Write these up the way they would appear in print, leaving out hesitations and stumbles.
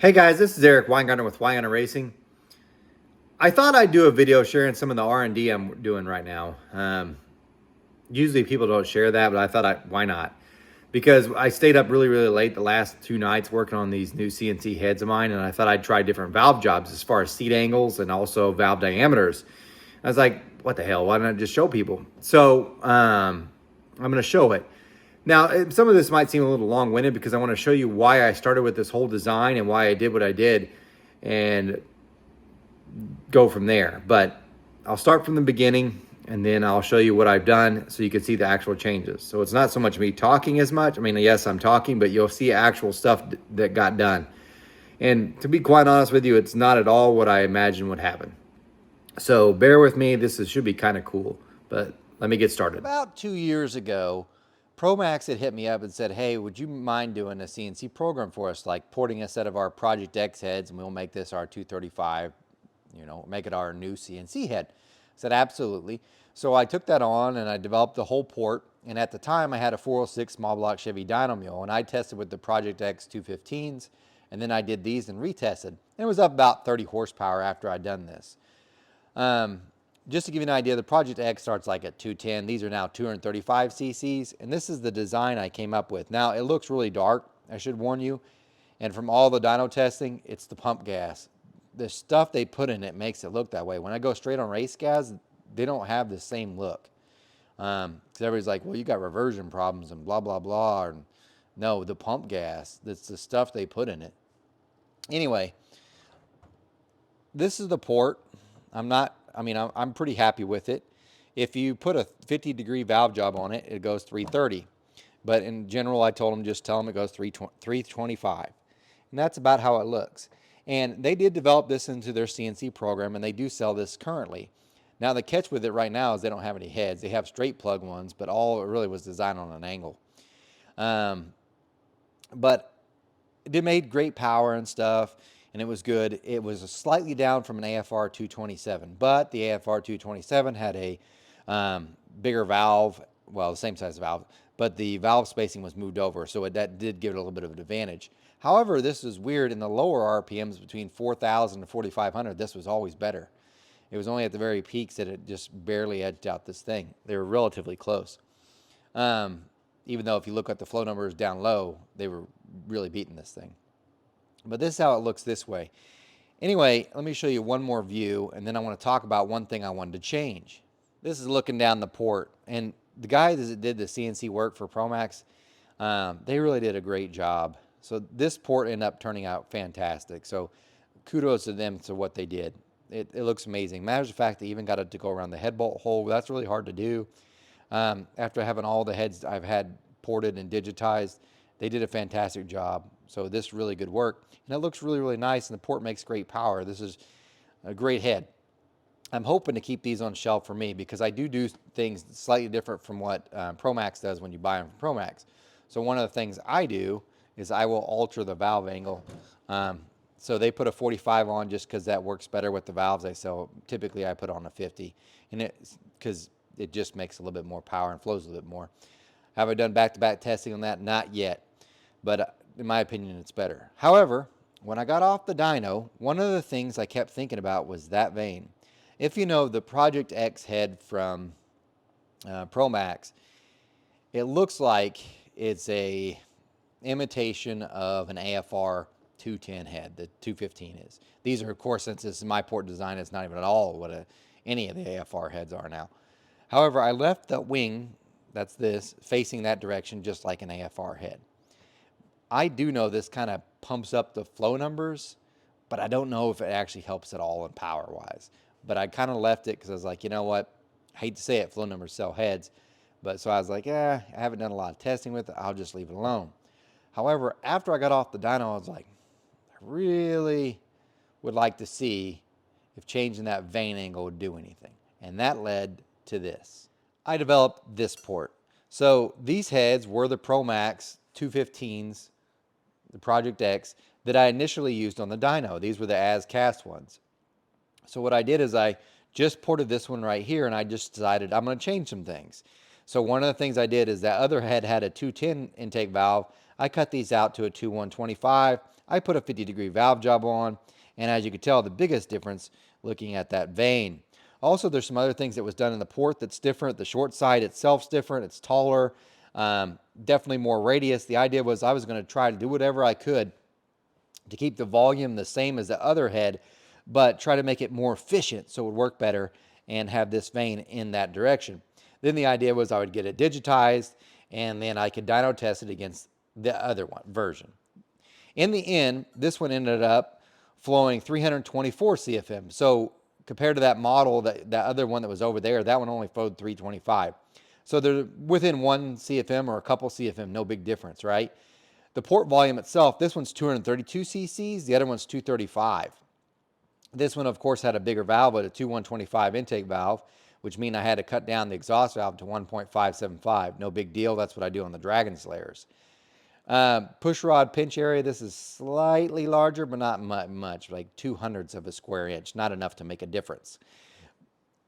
Hey guys, this is Eric Weingartner with Weingartner Racing. I thought I'd do a video sharing some of the R&D I'm doing right now. Usually people don't share that, but I thought why not? Because I stayed up really, really late the last 2 nights working on these new CNC heads of mine, and I thought I'd try different valve jobs as far as seat angles and also valve diameters. I was like, what the hell? Why don't I just show people? So I'm going to show it. Now, some of this might seem a little long-winded because I want to show you why I started with this whole design and why I did what I did and go from there. But I'll start from the beginning and then I'll show you what I've done so you can see the actual changes. So it's not so much me talking as much. I mean, yes, I'm talking, but you'll see actual stuff that got done. And to be quite honest with you, it's not at all what I imagined would happen. So bear with me. Should be kind of cool, but let me get started. About 2 years ago, Promax had hit me up and said, hey, would you mind doing a CNC program for us, like porting a set of our Project X heads, and we'll make this our 235, make it our new CNC head. I said, absolutely. So I took that on and I developed the whole port. And at the time, I had a 406 small block Chevy dyno mule, and I tested with the Project X 215s, and then I did these and retested. And it was up about 30 horsepower after I'd done this. Just to give you an idea, the Project X starts like at 210. These are now 235 cc's, and this is the design I came up with. Now, it looks really dark, I should warn you, and from all the dyno testing, it's the pump gas. The stuff they put in it makes it look that way. When I go straight on race gas, they don't have the same look. Because everybody's like, well, you got reversion problems and blah, blah, blah. And no, the pump gas, that's the stuff they put in it. Anyway, this is the port. I'm pretty happy with it. If you put a 50-degree valve job on it, it goes 330. But in general, I told them, just tell them it goes 325. And that's about how it looks. And they did develop this into their CNC program, and they do sell this currently. Now, the catch with it right now is they don't have any heads. They have straight plug ones, but all it really was designed on an angle. But it made great power and stuff, and it was good. It was slightly down from an AFR 227, but the AFR 227 had a bigger valve, well, the same size valve, but the valve spacing was moved over, so that did give it a little bit of an advantage. However, this is weird. In the lower RPMs between 4,000 and 4,500, this was always better. It was only at the very peaks that it just barely edged out this thing. They were relatively close. Even though if you look at the flow numbers down low, they were really beating this thing. But this is how it looks this way. Anyway, let me show you one more view, and then I want to talk about one thing I wanted to change. This is looking down the port, and the guys that did the CNC work for Promax, they really did a great job. So this port ended up turning out fantastic. So kudos to them to what they did. It looks amazing. Matters of fact, they even got it to go around the head bolt hole. That's really hard to do. After having all the heads I've had ported and digitized, they did a fantastic job. So this really good work. And it looks really, really nice, and the port makes great power. This is a great head. I'm hoping to keep these on shelf for me because I do things slightly different from what Promax does when you buy them from Promax. So one of the things I do is I will alter the valve angle. So they put a 45 on just because that works better with the valves. So typically I put on a 50, and because it just makes a little bit more power and flows a little bit more. Have I done back-to-back testing on that? Not yet, but in my opinion, it's better. However, when I got off the dyno, one of the things I kept thinking about was that vane. If you know the Project X head from Promax, it looks like it's a imitation of an AFR 210 head, the 215 is. These are, of course, since this is my port design, it's not even at all what any of the AFR heads are now. However, I left the wing, that's this, facing that direction just like an AFR head. I do know this kind of pumps up the flow numbers, but I don't know if it actually helps at all in power-wise. But I kind of left it because I was like, you know what? I hate to say it, flow numbers sell heads. But so I was like, I haven't done a lot of testing with it. I'll just leave it alone. However, after I got off the dyno, I was like, I really would like to see if changing that vane angle would do anything. And that led to this. I developed this port. So these heads were the Promax 215s, the Project X, that I initially used on the dyno. These were the as cast ones. So what I did is I just ported this one right here, and I just decided I'm going to change some things. So one of the things I did is that other head had a 210 intake valve. I cut these out to a 2125. I put a 50-degree valve job on, and as you can tell, the biggest difference looking at that vane. Also, there's some other things that was done in the port that's different. The short side itself's different. It's taller, definitely more radius. The idea was I was going to try to do whatever I could to keep the volume the same as the other head, but try to make it more efficient so it would work better and have this vane in that direction. Then the idea was I would get it digitized, and then I could dyno test it against the other one version. In the end, this one ended up flowing 324 CFM. So compared to that model, that other one that was over there, that one only flowed 325. So they're within 1 CFM or a couple CFM, no big difference, right? The port volume itself, this one's 232 cc's, the other one's 235. This one, of course, had a bigger valve, but a 2125 intake valve, which means I had to cut down the exhaust valve to 1.575. No big deal. That's what I do on the Dragon Slayers. Push rod pinch area, this is slightly larger, but not much, like 2/100ths of a square inch, not enough to make a difference.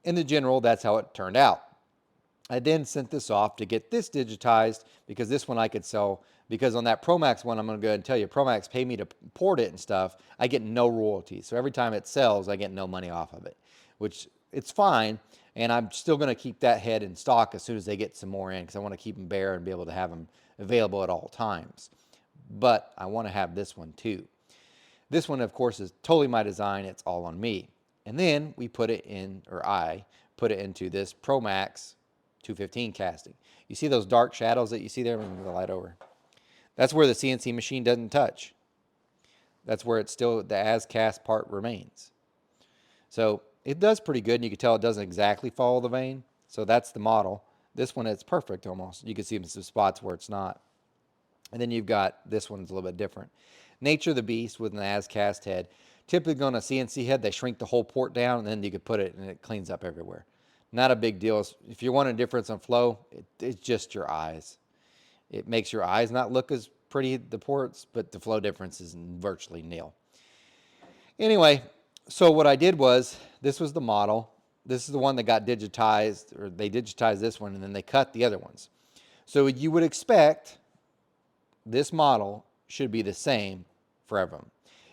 In the general, that's how it turned out. I then sent this off to get this digitized because this one I could sell, because on that Promax one, I'm going to go ahead and tell you, Promax paid me to port it and stuff. I get no royalties. So every time it sells, I get no money off of it, which it's fine. And I'm still going to keep that head in stock as soon as they get some more in, because I want to keep them bare and be able to have them available at all times. But I want to have this one too. This one, of course, is totally my design. It's all on me. And then we put it in, or I put it into this Promax 215 casting. You see those dark shadows that you see there? Let me move the light over. That's where the CNC machine doesn't touch. That's where it's still, the as cast part remains. So it does pretty good, and you can tell it doesn't exactly follow the vane. So that's the model. This one, it's perfect almost. You can see some spots where it's not. And then you've got, this one's a little bit different. Nature of the beast with an as cast head. Typically on a CNC head, they shrink the whole port down, and then you can put it and it cleans up everywhere. Not a big deal. If you want a difference on flow, it's just your eyes. It makes your eyes not look as pretty, the ports, but the flow difference is virtually nil. Anyway, so what I did was, this was the model. This is the one that got digitized, or they digitized this one, and then they cut the other ones. So you would expect this model should be the same for everyone.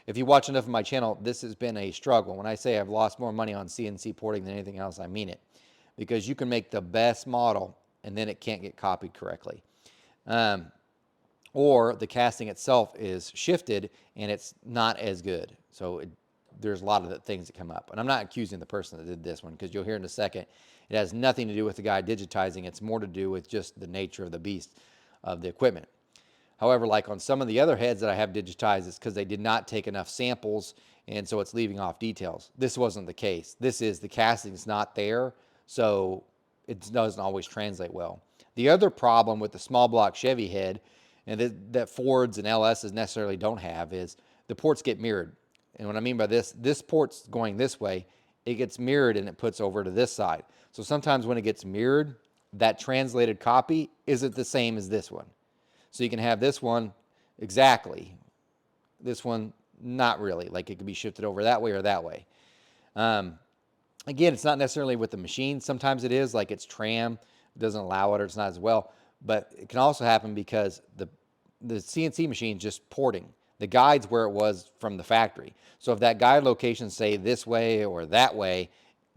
If you watch enough of my channel, this has been a struggle. When I say I've lost more money on CNC porting than anything else, I mean it. Because you can make the best model, and then it can't get copied correctly. Or the casting itself is shifted, and it's not as good. So there's a lot of things that come up. And I'm not accusing the person that did this one, because you'll hear in a second, it has nothing to do with the guy digitizing. It's more to do with just the nature of the beast of the equipment. However, like on some of the other heads that I have digitized, it's because they did not take enough samples, and so it's leaving off details. This wasn't the case. This is, the casting's not there, so it doesn't always translate well. The other problem with the small block Chevy head, and that Fords and LSs necessarily don't have, is the ports get mirrored. And what I mean by this port's going this way, it gets mirrored and it puts over to this side. So sometimes when it gets mirrored, that translated copy isn't the same as this one. So you can have this one exactly, this one not really, like it could be shifted over that way or that way. Again, it's not necessarily with the machine. Sometimes it is, like it's tram, doesn't allow it, or it's not as well. But it can also happen because the CNC machine is just porting. The guide's where it was from the factory. So if that guide location say this way or that way,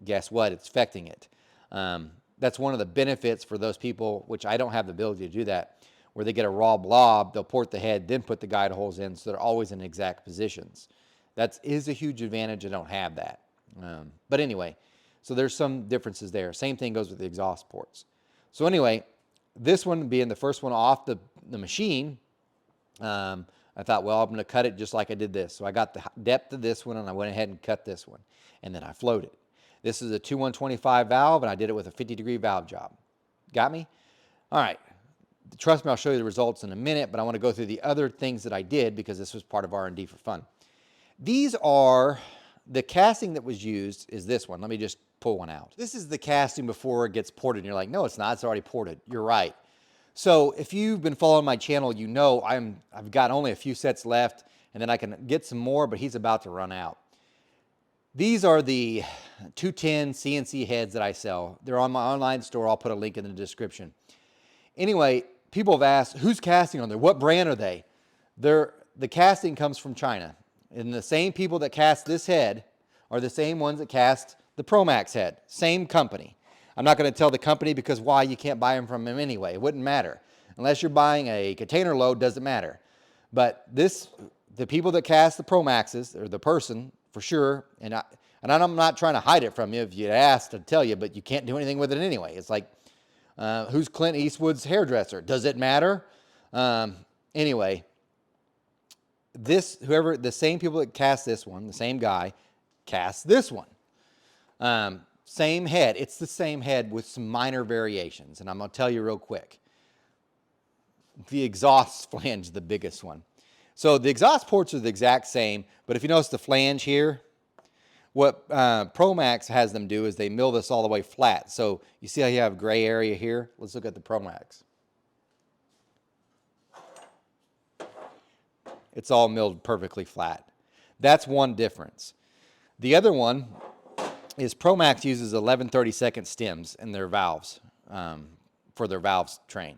guess what? It's affecting it. That's one of the benefits for those people, which I don't have the ability to do that, where they get a raw blob, they'll port the head, then put the guide holes in, so they're always in exact positions. That is a huge advantage. I don't have that. But anyway, so there's some differences there. Same thing goes with the exhaust ports. So anyway, this one being the first one off the machine, I thought, well, I'm going to cut it just like I did this. So I got the depth of this one, and I went ahead and cut this one, and then I flowed it. This is a 2125 valve, and I did it with a 50-degree valve job. Got me? All right. Trust me, I'll show you the results in a minute, but I want to go through the other things that I did because this was part of R&D for fun. These are, the casting that was used is this one. Let me just pull one out. This is the casting before it gets ported, and you're like, no, it's not. It's already ported. You're right. So if you've been following my channel, you know I've got only a few sets left, and then I can get some more, but he's about to run out. These are the 210 CNC heads that I sell. They're on my online store. I'll put a link in the description. Anyway, people have asked, who's casting on there? What brand are they? They're the casting comes from China. And the same people that cast this head are the same ones that cast the Promax head. Same company. I'm not going to tell the company because why? You can't buy them from them anyway. It wouldn't matter. Unless you're buying a container load, doesn't matter. But the people that cast the Promaxes, or the person for sure, and I'm not trying to hide it from you. If you asked, I'd tell you, but you can't do anything with it anyway. It's like, who's Clint Eastwood's hairdresser? Does it matter? Anyway, the same people that cast this one, the same guy, cast this one. Same head. It's the same head with some minor variations, and I'm going to tell you real quick. The exhaust flange, the biggest one. So the exhaust ports are the exact same, but if you notice the flange here, what Promax has them do is they mill this all the way flat. So you see how you have gray area here? Let's look at the Promax. It's all milled perfectly flat. That's one difference. The other one is Promax uses 11/32 stems in their valves, for their valves train.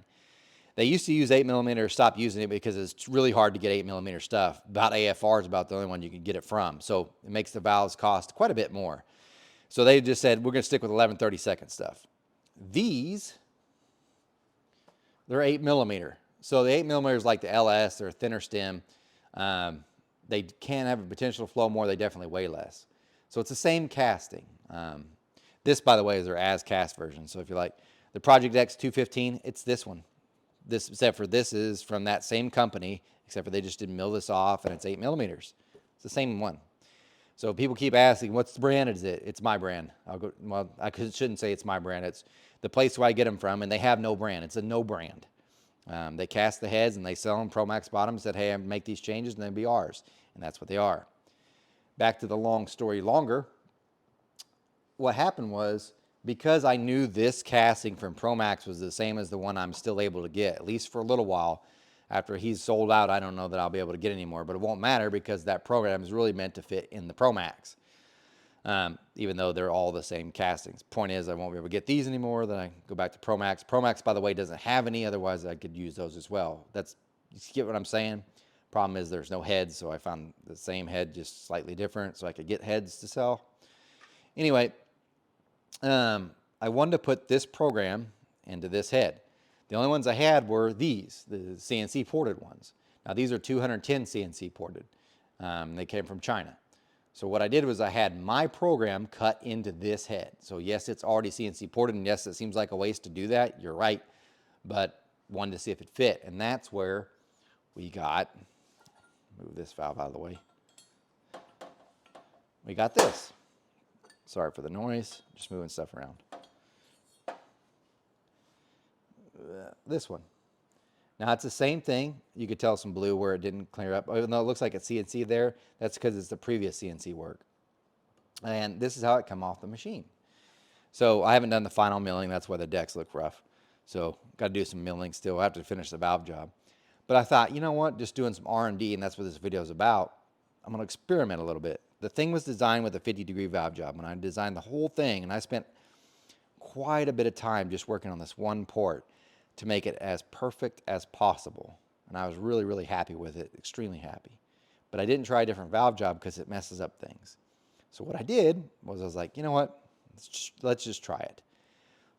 They used to use 8mm, stopped using it because it's really hard to get 8mm stuff. About AFR is about the only one you can get it from. So it makes the valves cost quite a bit more. So they just said, we're going to stick with 11/32 stuff. These, they're 8mm. So the 8mm is like the LS, they're a thinner stem. They can have a potential to flow more. They definitely weigh less. So it's the same casting. This, by the way, is their as cast version. So if you like the Project X 215, it's this one. Except for this is from that same company, except for they just didn't mill this off, and it's 8mm. It's the same one. So people keep asking, what's the brand is it? It's my brand. I shouldn't say it's my brand. It's the place where I get them from, and they have no brand. It's a no brand. They cast the heads, and they sell them. Promax bought them, said, hey, I make these changes, and they'll be ours. And that's what they are. Back to the long story longer. What happened was, because I knew this casting from Promax was the same as the one I'm still able to get, at least for a little while. After he's sold out, I don't know that I'll be able to get anymore, but it won't matter because that program is really meant to fit in the Promax, even though they're all the same castings. Point is, I won't be able to get these anymore. Then I go back to Promax. Promax, by the way, doesn't have any. Otherwise, I could use those as well. You get what I'm saying? Problem is there's no heads, so I found the same head, just slightly different, so I could get heads to sell. Anyway, I wanted to put this program into this head. The only ones I had were these, the CNC ported ones. Now these are 210 CNC ported. They came from China. So what I did was I had my program cut into this head. So yes, it's already CNC ported, and yes, it seems like a waste to do that. You're right, but wanted to see if it fit, and that's where we got, move this valve out of the way. We got this. Sorry for the noise, just moving stuff around. This one. Now it's the same thing. You could tell some blue where it didn't clear up. Even though it looks like it's CNC there, that's because it's the previous CNC work. And this is how it come off the machine. So I haven't done the final milling. That's why the decks look rough. So got to do some milling still. I have to finish the valve job. But I thought, you know what? Just doing some R&D, and that's what this video is about. I'm going to experiment a little bit. The thing was designed with a 50-degree valve job. When I designed the whole thing, and I spent quite a bit of time just working on this one port to make it as perfect as possible. And I was really, really happy with it, extremely happy. But I didn't try a different valve job because it messes up things. So what I did was I was like, you know what? Let's just try it.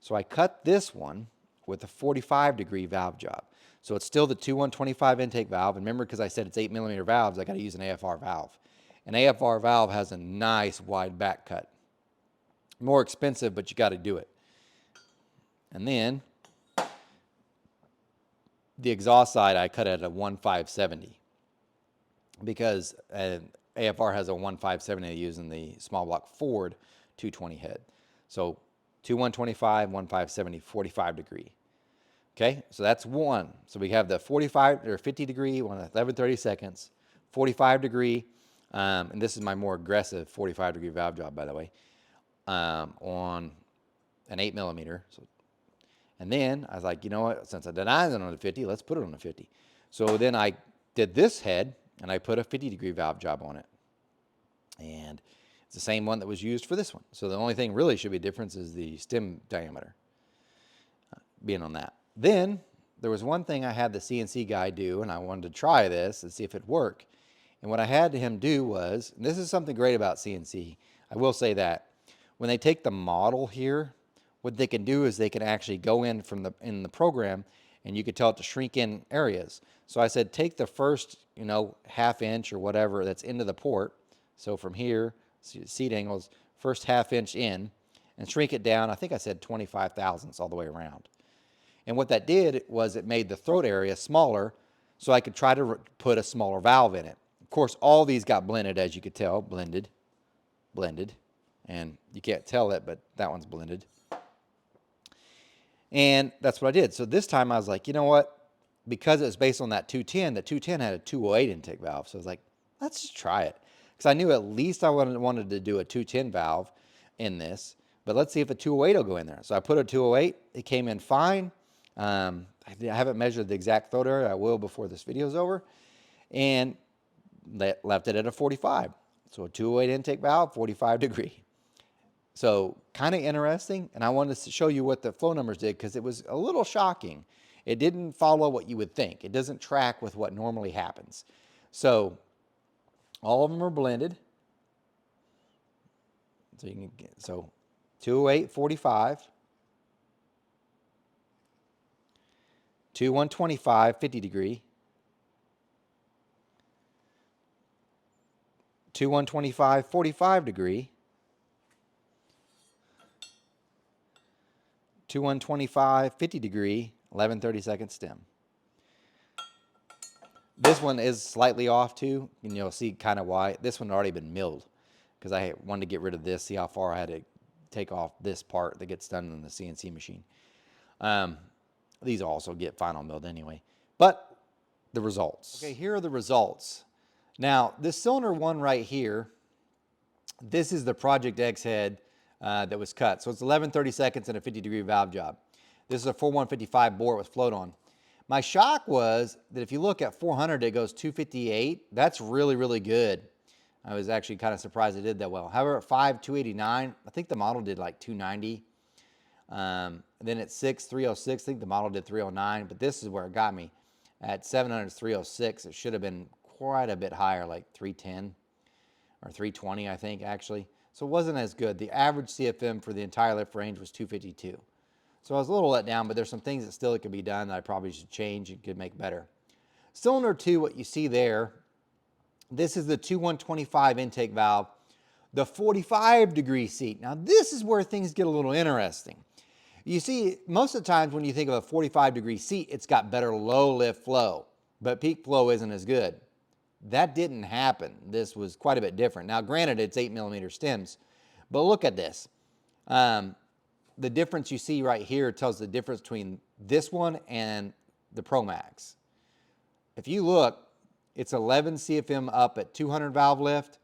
So I cut this one with a 45-degree valve job. So it's still the 2125 intake valve. And remember, because I said it's 8mm valves, I got to use an AFR valve. An AFR valve has a nice wide back cut. More expensive, but you got to do it. And then the exhaust side, I cut at a 1570 because AFR has a 1570 they use in the small block Ford 220 head. So 2125, 1570, 45 degree. Okay, so that's one. So we have the 45 or 50 degree, 11/32, 45 degree, and this is my more aggressive 45 degree valve job, by the way, on an 8mm. So, and then I was like, you know what? Since I designed it on a 50, let's put it on a 50. So then I did this head, and I put a 50-degree valve job on it, and it's the same one that was used for this one. So the only thing really should be a difference is the stem diameter being on that. Then there was one thing I had the CNC guy do, and I wanted to try this and see if it'd work. And what I had him do was, and this is something great about CNC, I will say that, when they take the model here, what they can do is they can actually go in in the program, and you could tell it to shrink in areas. So I said, take the first, ½ inch or whatever that's into the port. So from here, seat angles, first ½ inch in, and shrink it down. I think I said 25 thousandths all the way around. And what that did was it made the throat area smaller, so I could try to put a smaller valve in it. Of course, all these got blended, as you could tell, blended, and you can't tell it, but that one's blended. And that's what I did. So this time I was like, you know what? Because it was based on that 210, the 210 had a 208 intake valve. So I was like, let's just try it. Because I knew at least I wanted to do a 210 valve in this, but let's see if a 208 will go in there. So I put a 208, it came in fine. I haven't measured the exact throat area. I will before this video is over. And left it at a 45. So a 208 intake valve, 45 degree. So kind of interesting, and I wanted to show you what the flow numbers did because it was a little shocking. It didn't follow what you would think. It doesn't track with what normally happens. So all of them are blended. So you can get 208, 45, 2125, 50 degree, 2125, 45 degree, 2125, 50 degree, 11/32 stem. This one is slightly off too, and you'll see kind of why. This one had already been milled because I wanted to get rid of this, see how far I had to take off this part that gets done in the CNC machine. These also get final milled anyway. But the results. Okay, here are the results. Now, this cylinder one right here, this is the Project X head that was cut. So it's 11/32 and a 50 degree valve job. This is a 4155 bore with float on. My shock was that if you look at 400, it goes 258. That's really, really good. I was actually kind of surprised it did that well. However, at 5, 289, I think the model did like 290. Then at 6, 306, I think the model did 309, but this is where it got me. At 700, 306, it should have been quite a bit higher, like 310 or 320, I think, actually. So it wasn't as good. The average CFM for the entire lift range was 252. So I was a little let down, but there's some things that still could be done that I probably should change and could make better. Cylinder 2, what you see there, this is the 2125 intake valve, the 45 degree seat. Now this is where things get a little interesting. You see, most of the times when you think of a 45 degree seat, it's got better low lift flow, but peak flow isn't as good. That didn't happen. This was quite a bit different. Now, granted, it's 8mm stems, but look at this. The difference you see right here tells the difference between this one and the Pro Max. If you look, it's 11 CFM up at 200 valve lift,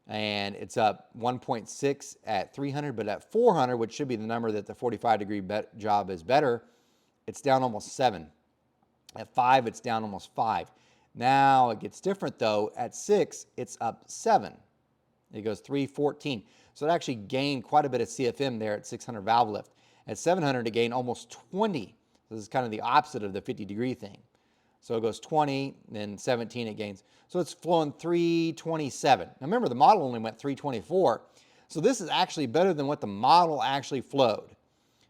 and it's up 1.6 at 300, but at 400, which should be the number that the 45 degree job is better, it's down almost 7. At 5, it's down almost 5. Now it gets different though. At 6, it's up 7. It goes 314. So it actually gained quite a bit of CFM there at 600 valve lift. At 700, it gained almost 20. So this is kind of the opposite of the 50 degree thing. So it goes 20, then 17 it gains. So it's flowing 327. Now remember, the model only went 324. So this is actually better than what the model actually flowed.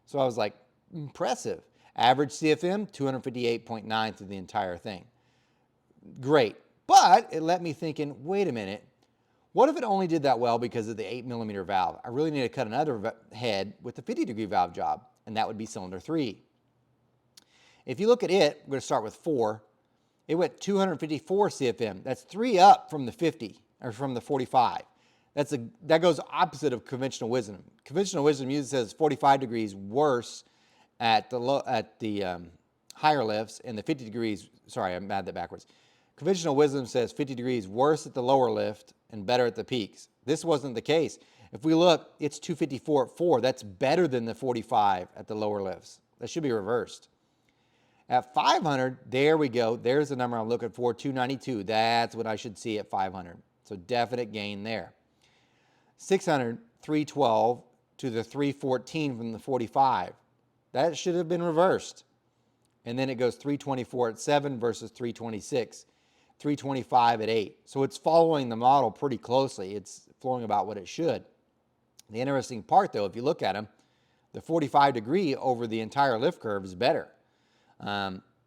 So I was like, impressive. Average CFM, 258.9 through the entire thing. Great. But it let me thinking, wait a minute, what if it only did that well because of the 8mm valve? I really need to cut another head with the 50 degree valve job, and that would be cylinder 3. If you look at it, we're going to start with 4. It went 254 CFM. That's 3 up from the 50, or from the 45. That goes opposite of conventional wisdom. Conventional wisdom usually says 45 degrees worse at the higher lifts, and the 50 degrees, sorry, I had that backwards. Conventional wisdom says 50 degrees worse at the lower lift and better at the peaks. This wasn't the case. If we look, it's 254 at 4. That's better than the 45 at the lower lifts. That should be reversed. At 500, there we go. There's the number I'm looking for, 292. That's what I should see at 500. So definite gain there. 600, 312 to the 314 from the 45. That should have been reversed. And then it goes 324 at 7 versus 326, 325 at 8. So it's following the model pretty closely. It's flowing about what it should. The interesting part, though, if you look at them, the 45 degree over the entire lift curve is better.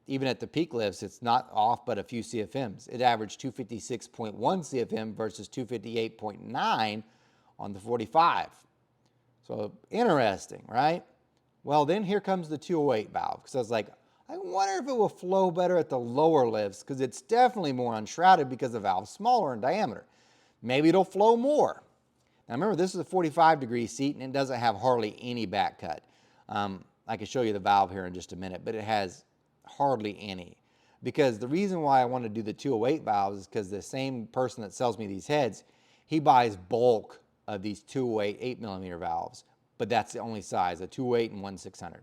Even at the peak lifts, it's not off but a few CFMs. It averaged 256.1 CFM versus 258.9 on the 45. So interesting, right? Well, then here comes the 208 valve, because I was like, I wonder if it will flow better at the lower lifts, because it's definitely more unshrouded because the valve's smaller in diameter. Maybe it'll flow more. Now remember, this is a 45 degree seat and it doesn't have hardly any back cut. I can show you the valve here in just a minute, but it has hardly any. Because the reason why I want to do the 208 valves is because the same person that sells me these heads, he buys bulk of these 208 8mm valves, but that's the only size, a 208 and 1/600.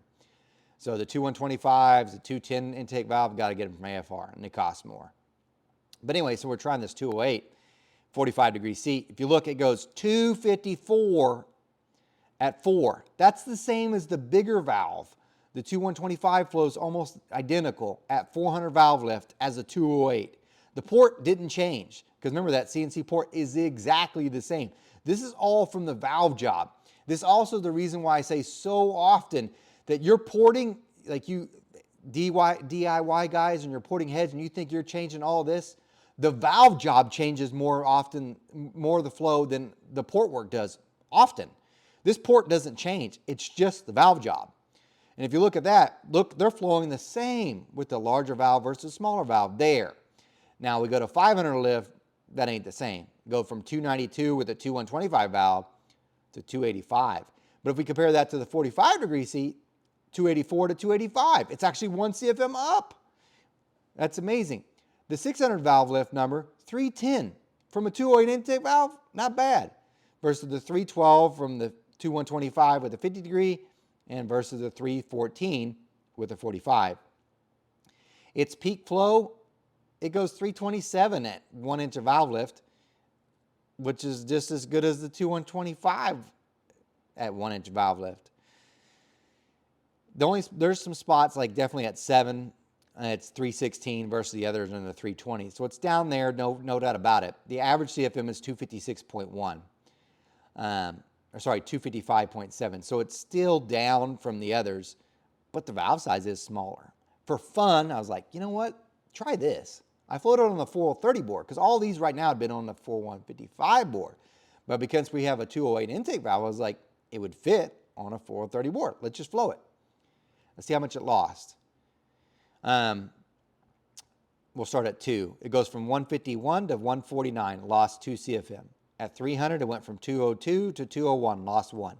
So the 2125s, the 210 intake valve, got to get them from AFR, and they cost more. But anyway, so we're trying this 208 45 degree seat. If you look, it goes 254 at 4. That's the same as the bigger valve. The 2125 flows almost identical at 400 valve lift as a 208. The port didn't change, because remember, that CNC port is exactly the same. This is all from the valve job. This is also the reason why I say so often that you're porting, like you DIY guys, and you're porting heads and you think you're changing all this. The valve job changes more often, more of the flow than the port work does often. This port doesn't change. It's just the valve job. And if you look at that, look, they're flowing the same with the larger valve versus smaller valve there. Now we go to 500 lift, that ain't the same. Go from 292 with a 2125 valve to 285. But if we compare that to the 45 degree seat, 284 to 285, it's actually 1 CFM up. That's amazing. The 600 valve lift number, 310 from a 208 intake valve, not bad. Versus the 312 from the 2125 with a 50 degree, and versus the 314 with a 45. Its peak flow, it goes 327 at 1 inch valve lift, which is just as good as the 2125 at 1 inch valve lift. There's some spots like definitely at 7, it's 316 versus the others in the 320. So it's down there, no doubt about it. The average CFM is 256.1. 255.7. So it's still down from the others, but the valve size is smaller. For fun, I was like, you know what? Try this. I floated on the 4030 board, because all these right now have been on the 4155 board. But because we have a 208 intake valve, I was like, it would fit on a 4030 board. Let's just flow it. Let's see how much it lost. We'll start at 2. It goes from 151 to 149, lost 2 CFM. At 300, it went from 202 to 201, lost 1.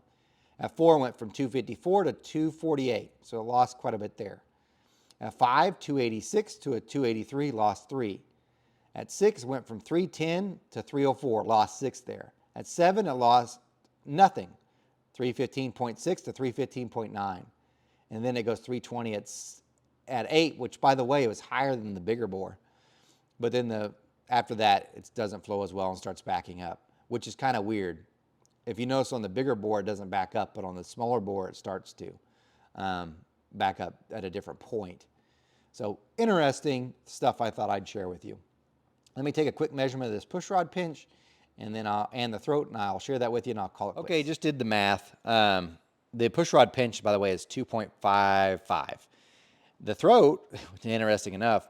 At 4, it went from 254 to 248, so it lost quite a bit there. At 5, 286 to a 283, lost 3. At 6, it went from 310 to 304, lost 6 there. At 7, it lost nothing, 315.6 to 315.9. And then it goes 320 at 8, which, by the way, it was higher than the bigger bore. But then after that, it doesn't flow as well and starts backing up, which is kind of weird. If you notice, on the bigger bore, it doesn't back up, but on the smaller bore, it starts to back up at a different point. So interesting stuff I thought I'd share with you. Let me take a quick measurement of this push rod pinch, and then and the throat, and I'll share that with you, and I'll call it quits. Okay, just did the math. The push rod pinch, by the way, is 2.55. The throat, interesting enough,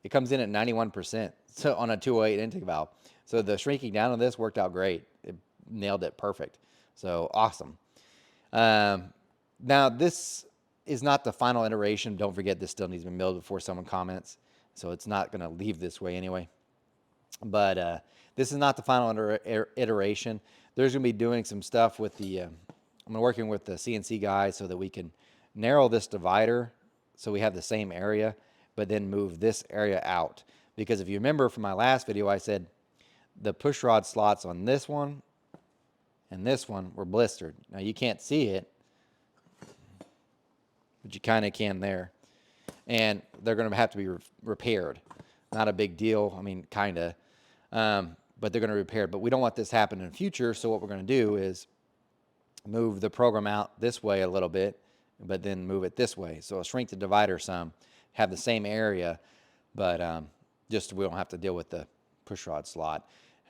it comes in at 91%, so on a 208 intake valve. So the shrinking down of this worked out great. It nailed it perfect. So awesome. Now this is not the final iteration. Don't forget, this still needs to be milled before someone comments. So it's not going to leave this way anyway. But this is not the final iteration. There's going to be doing some stuff with I'm working with the CNC guys so that we can narrow this divider so we have the same area, but then move this area out. Because if you remember from my last video, I said the push rod slots on this one and this one were blistered. Now you can't see it, but you kind of can there. And they're going to have to be repaired. Not a big deal. I mean, kind of. But they're going to repair. But we don't want this to happen in the future. So what we're going to do is move the program out this way a little bit, but then move it this way. So I'll shrink the divider some, have the same area, but just we don't have to deal with the push rod slot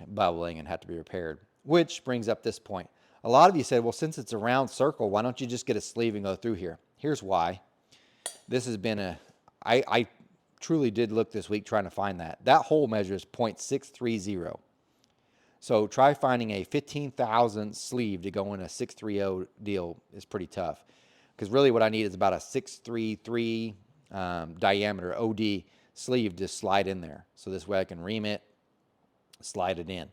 bubbling and have to be repaired. Which brings up this point. A lot of you said, well, since it's a round circle, why don't you just get a sleeve and go through here? Here's why. This has been I truly did look this week trying to find that. That hole measures 0.630. So try finding a 15,000 sleeve to go in a 630 deal is pretty tough. Because really what I need is about a 633 diameter OD sleeve to slide in there. So this way I can ream it, slide it in.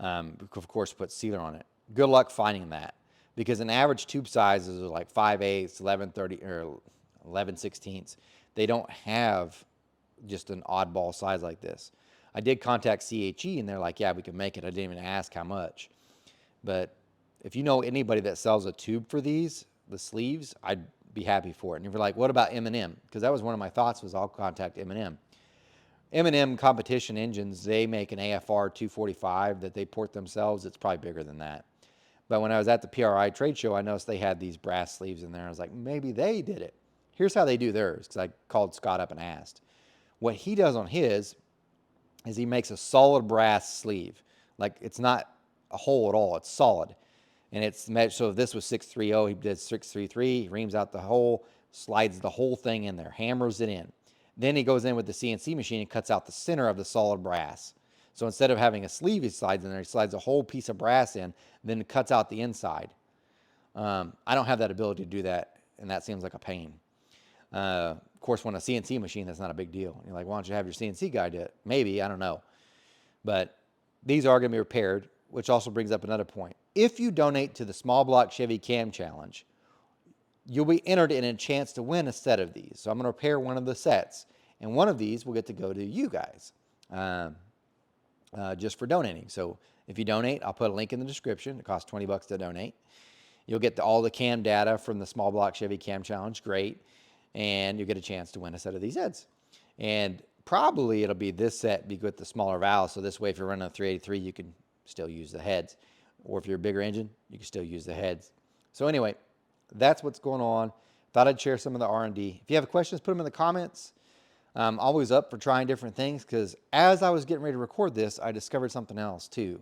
Of course, put sealer on it. Good luck finding that. Because an average tube size is like 5/8, 11/30, or 11/16. They don't have just an oddball size like this. I did contact CHE and they're like, yeah, we can make it. I didn't even ask how much. But if you know anybody that sells a tube for these, the sleeves, I'd be happy for it. And if you're like, what about M&M? Because that was one of my thoughts was I'll contact M&M. M&M Competition Engines, they make an AFR 245 that they port themselves. It's probably bigger than that. But when I was at the PRI trade show, I noticed they had these brass sleeves in there. I was like, maybe they did it. Here's how they do theirs, because I called Scott up and asked. What he does on his is he makes a solid brass sleeve. Like it's not a hole at all. It's solid. And it's measured. So if this was 630, he did 633, he reams out the hole, slides the whole thing in there, hammers it in. Then he goes in with the CNC machine and cuts out the center of the solid brass. So instead of having a sleeve he slides in there, he slides a whole piece of brass in, then cuts out the inside. I don't have that ability to do that, and that seems like a pain. Of course, when a CNC machine, that's not a big deal. You're like, why don't you have your CNC guy do it? Maybe, I don't know. But these are going to be repaired, which also brings up another point. If you donate to the Small Block Chevy Cam Challenge, you'll be entered in a chance to win a set of these. So I'm going to repair one of the sets, and one of these will get to go to you guys just for donating. So if you donate, I'll put a link in the description. It costs $20 to donate. You'll get all the cam data from the Small Block Chevy Cam Challenge. Great. And you'll get a chance to win a set of these heads. And probably it'll be this set with the smaller valves. So this way, if you're running a 383, you can still use the heads. Or if you're a bigger engine, you can still use the heads. So anyway, that's what's going on. Thought I'd share some of the R&D. If you have questions, put them in the comments. I'm always up for trying different things because as I was getting ready to record this, I discovered something else too,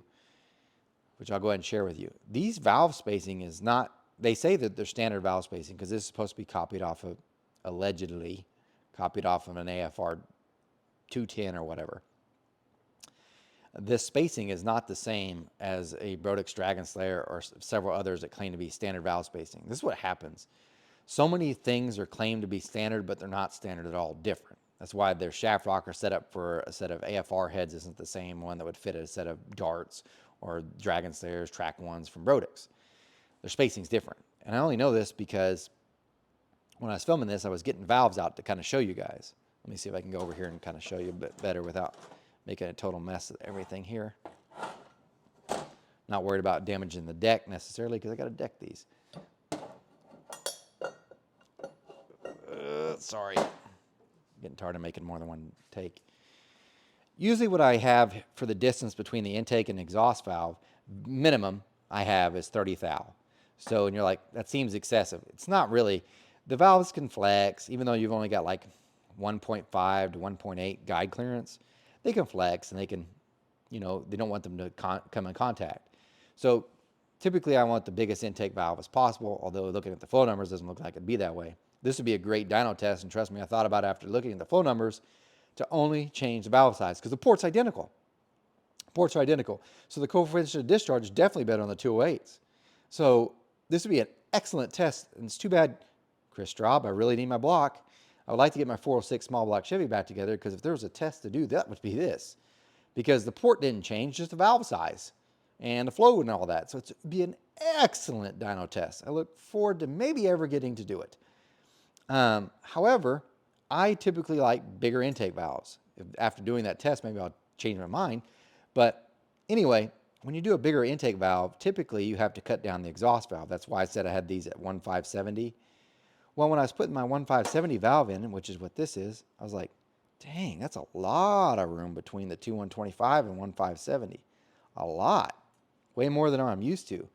which I'll go ahead and share with you. These valve spacing is not, they say that they're standard valve spacing because this is supposed to be copied off of, allegedly copied off of an AFR 210 or whatever. This spacing is not the same as a Brodix Dragon Slayer or several others that claim to be standard valve spacing. This is what happens. So many things are claimed to be standard, but they're not standard at all, different. That's why their shaft rocker set up for a set of AFR heads isn't the same one that would fit a set of darts or Dragon Slayers, track ones from Brodix. Their spacing's different. And I only know this because when I was filming this, I was getting valves out to kind of show you guys. Let me see if I can go over here and kind of show you a bit better without making a total mess of everything here. Not worried about damaging the deck necessarily because I got to deck these. Sorry. Getting tired of making more than one take. Usually what I have for the distance between the intake and exhaust valve, minimum I have is 30 thou. So, and you're like, that seems excessive. It's not really. The valves can flex, even though you've only got like 1.5 to 1.8 guide clearance. They can flex and they can, you know, they don't want them to come in contact. So typically I want the biggest intake valve as possible, although looking at the flow numbers doesn't look like it'd be that way. This would be a great dyno test, and trust me, I thought about it after looking at the flow numbers to only change the valve size because the port's identical. Ports are identical. So the coefficient of discharge is definitely better on the 208s. So this would be an excellent test, and it's too bad, Chris Straub, I really need my block. I would like to get my 406 small block Chevy back together because if there was a test to do, that would be this. Because the port didn't change, just the valve size and the flow and all that. So it would be an excellent dyno test. I look forward to maybe ever getting to do it. However, I typically like bigger intake valves. After doing that test, maybe I'll change my mind. But anyway, when you do a bigger intake valve, typically you have to cut down the exhaust valve. That's why I said I had these at 1.570. Well, when I was putting my 1.570 valve in, which is what this is, I was like, dang, that's a lot of room between the 2.125 and 1.570. A lot. Way more than I'm used to.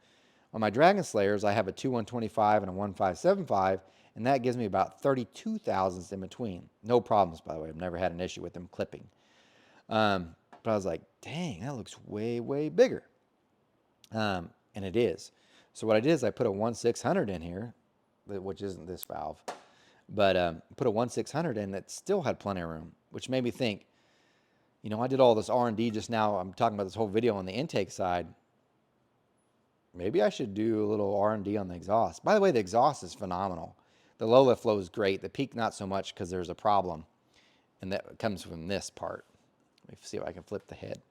On my Dragon Slayers, I have a 2.125 and a 1.575, and that gives me about 32 thousandths in between. No problems, by the way. I've never had an issue with them clipping. But I was like, dang, that looks way, way bigger. And it is. So what I did is I put a 1/600 in here, which isn't this valve, but put a 1/600 in that still had plenty of room, which made me think, you know, I did all this R&D just now. I'm talking about this whole video on the intake side. Maybe I should do a little R&D on the exhaust. By the way, the exhaust is phenomenal. The low lift flow is great. The peak, not so much because there's a problem. And that comes from this part. Let me see if I can flip the head.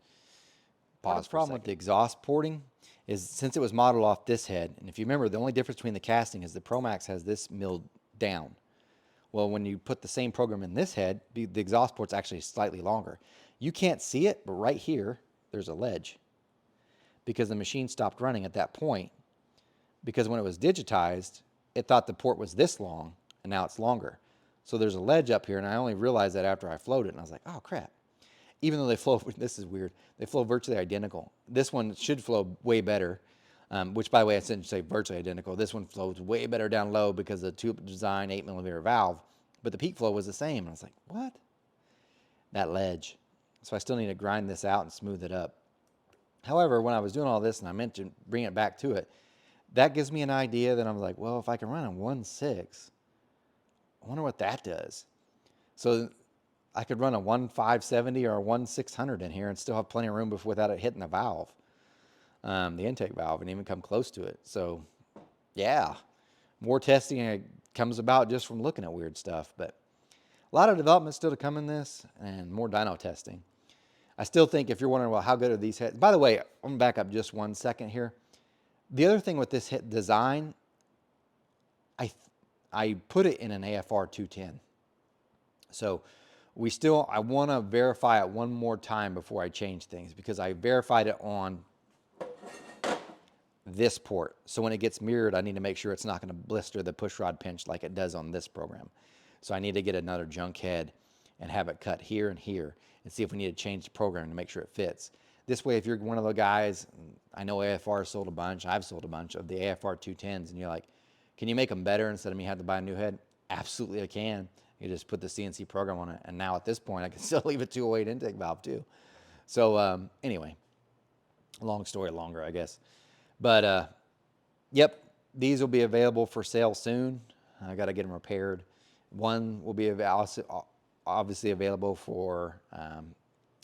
Pause. The problem with the exhaust porting is since it was modeled off this head, and if you remember, the only difference between the casting is the ProMax has this milled down. Well, when you put the same program in this head, the exhaust port's actually slightly longer. You can't see it, but right here, there's a ledge because the machine stopped running at that point because when it was digitized, it thought the port was this long, and now it's longer. So there's a ledge up here, and I only realized that after I flowed it, and I was like, oh, crap. Even though they flow, this is weird, they flow virtually identical. This one should flow way better, which, by the way, I shouldn't say virtually identical. This one flows way better down low because of the tube design 8mm valve, but the peak flow was the same. And I was like, what? That ledge. So I still need to grind this out and smooth it up. However, when I was doing all this and I meant to bring it back to it, that gives me an idea that I'm like, well, if I can run a 1/6, I wonder what that does. So I could run a 1/570 or a 1/600 in here and still have plenty of room without it hitting the valve, the intake valve, and even come close to it. So, yeah, more testing comes about just from looking at weird stuff. But a lot of development still to come in this and more dyno testing. I still think if you're wondering, well, how good are these heads? By the way, I'm going to back up just 1 second here. The other thing with this design, I put it in an AFR 210. So I want to verify it one more time before I change things because I verified it on this port. So when it gets mirrored, I need to make sure it's not going to blister the push rod pinch like it does on this program. So I need to get another junk head and have it cut here and here and see if we need to change the program to make sure it fits. This way, if you're one of the guys, I know AFR sold a bunch, I've sold a bunch of the AFR 210s, and you're like, can you make them better instead of me having to buy a new head? Absolutely I can. You just put the CNC program on it. And now at this point, I can still leave a 208 intake valve too. So anyway, long story longer, I guess. But yep, these will be available for sale soon. I got to get them repaired. One will be obviously available for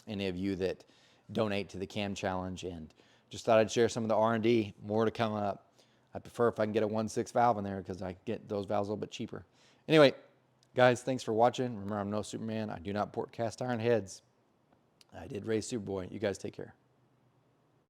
any of you that donate to the Cam Challenge. And just thought I'd share some of the R&D. More to come up. I prefer if I can get a 1/6 valve in there because I get those valves a little bit cheaper. Anyway, guys, thanks for watching. Remember, I'm no Superman. I do not port cast iron heads. I did raise Superboy. You guys take care.